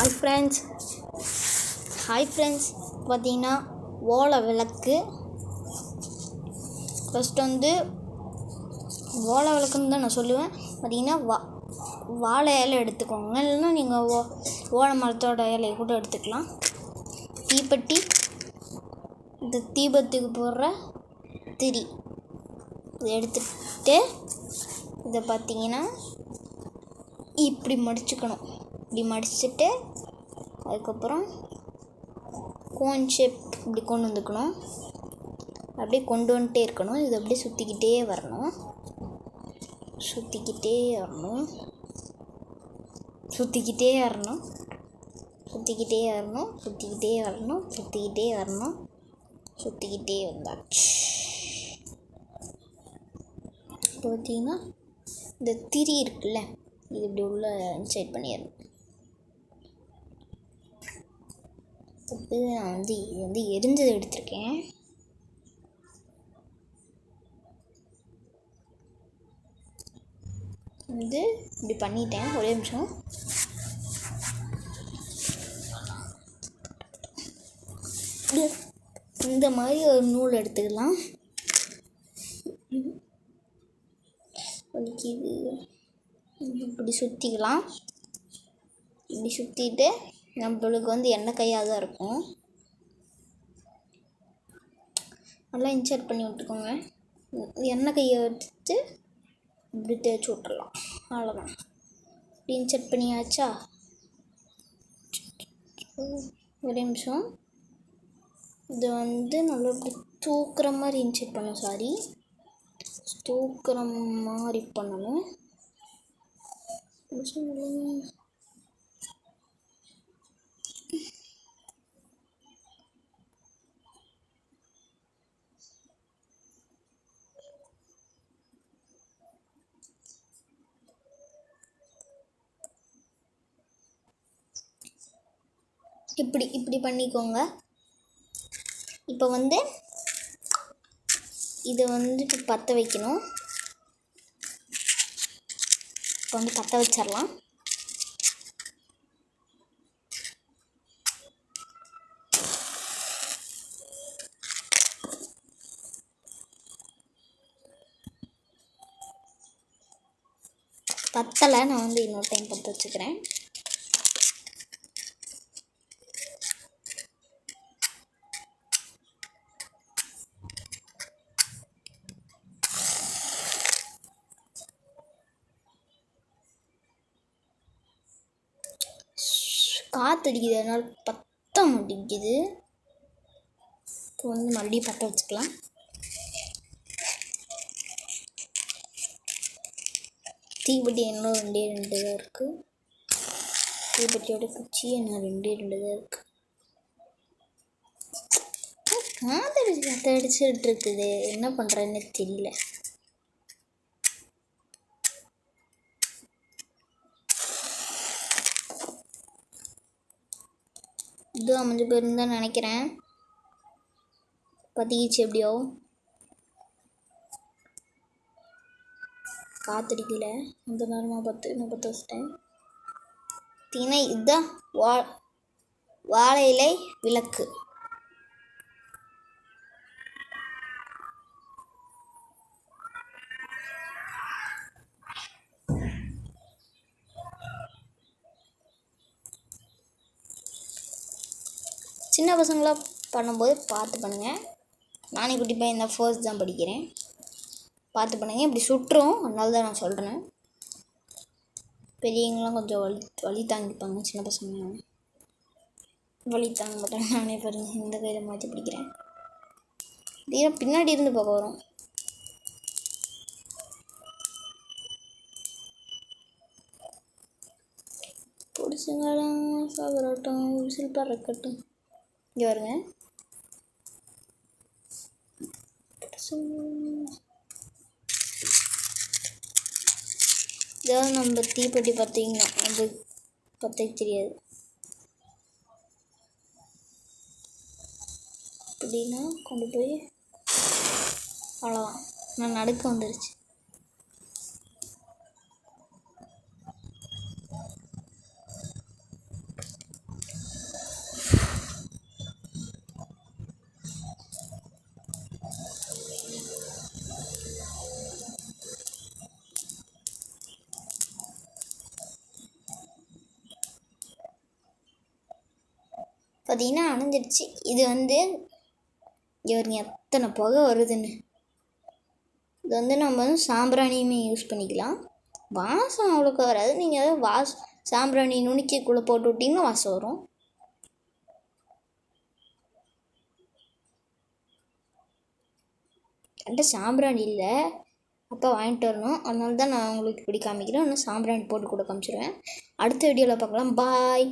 Hi friends பார்த்தீங்கன்னா ஓலை விளக்கு. ஃபஸ்ட்டு வந்து ஓலை விளக்குன்னு தான் நான் சொல்லுவேன். பார்த்தீங்கன்னா வாழை இலை எடுத்துக்கோங்க, இல்லைன்னா நீங்கள் ஓலை மரத்தோட இலையை கூட எடுத்துக்கலாம். தீப்பெட்டி, இந்த தீபத்துக்கு போடுற திரி, இதை எடுத்துகிட்டு இதை பார்த்தீங்கன்னா இப்படி மடிச்சுக்கணும். இப்படி மடிச்சுட்டு அதுக்கப்புறம் கோன் ஷேப் இப்படி கொண்டு வந்துக்கணும். அப்படியே கொண்டு வந்துட்டே இருக்கணும். இது அப்படியே சுற்றிக்கிட்டே வரணும். சுற்றிக்கிட்டே வந்தாச்சு. இப்போ பார்த்தீங்கன்னா இந்த திரி இருக்குல்ல, இது இப்படி உள்ள இன்சைட் பண்ணிடணும். இப்போ நான் இது வந்து எரிஞ்சதை எடுத்திருக்கேன். வந்து இப்படி பண்ணிட்டேன். ஒரே நிமிஷம். இந்த மாதிரி ஒரு நூல் எடுத்துக்கலாம். இப்படி சுற்றிக்கலாம். இப்படி சுற்றிட்டு நம்மளுக்கு வந்து எண்ணெய் கையாக தான் இருக்கும். நல்லா இன்சர்ட் பண்ணி விட்டுக்கோங்க. எண்ணெய் கையை எடுத்து இப்படி தேய்ச்சி விட்டுடலாம். அவ்வளோதான். இப்படி இன்சர்ட் பண்ணியாச்சா? ஒரு நிமிஷம். இது வந்து நல்லா இப்படி தூக்குற மாதிரி இன்சர்ட் பண்ணணும். தூக்குற மாதிரி பண்ணணும். இப்படி பண்ணிக்கோங்க. இப்போ வந்து இதை வந்து இப்போ பற்ற வைக்கணும். இப்போ வந்து பற்ற வச்சிடலாம். பத்தலை, நான் வந்து இன்னொரு டைம் பற்ற வச்சுக்கிறேன். காற்றடிக்குது, அதனால் பற்ற மாட்டேங்குது. இப்போ வந்து மறுபடியும் பற்ற வச்சுக்கலாம். தீப்பெட்டி இன்னும் ரெண்டே தான் இருக்குது. தீப்பெட்டியோட குச்சி இன்னும் ரெண்டே தான் இருக்குது. காற்றடிச்சுட்டு இருக்குது. என்ன பண்ணுறேன்னு தெரியல. இது அமைஞ்சு போயிருந்தான்னு நினைக்கிறேன். பற்றிக்கிச்சு. எப்படியோ காற்றடிக்கல. அந்த நேரமாக நான் பற்ற வச்சிட்டேன். பார்த்தீங்கன்னா இதுதான் வாழை இலை விளக்கு. சின்ன பசங்களாம் பண்ணும்போது பார்த்து பண்ணுங்கள். நானே குட்டி பையன் தான், ஃபர்ஸ்ட் தான் படிக்கிறேன். பார்த்து பண்ணுங்கள். இப்படி சுட்டுரும், அதனால தான் நான் சொல்கிறேன். பெரியவங்களாம் கொஞ்சம் வலி தாங்கிப்பாங்க. சின்ன பசங்க வலி தாங்க மாட்டாங்க. நானே பாருங்கள், இந்த கையில் மாற்றி பிடிக்கிறேன். தீரம் பின்னாடி இருந்து பார்க்க வரும். பிடிச்சங்களாம் சாப்பிடட்டும், விசில் பறக்கட்டும். இங்கே வருங்க. இதாவது நம்ம தீப்பெட்டி பார்த்தீங்கன்னா அது பற்ற தெரியாது. அப்படின்னா கொண்டு போய் அவ்வளோதான். நான் நடுக்க வந்துருச்சு. பார்த்தீங்கன்னா அணைஞ்சிடுச்சு. இது வந்து இவருங்க எத்தனை புகை வருதுன்னு. இது வந்து நம்ம வந்து சாம்பிராணியுமே யூஸ் பண்ணிக்கலாம். வாசம் அவ்வளோக்கு வராது. நீங்கள் ஏதாவது சாம்பிராணி நுணுக்கிக்குள்ளே போட்டு விட்டிங்கன்னா வாசம் வரும். என்கிட்ட சாம்பிராணி இல்லை, அப்போ வாங்கிட்டு வரணும். அதனால தான் நான் உங்களுக்கு இப்படி காமிக்கிறேன். இன்னும் சாம்பிராணி போட்டு கூட காமிச்சிடுவேன். அடுத்த வீடியோவில் பார்க்கலாம். பாய்.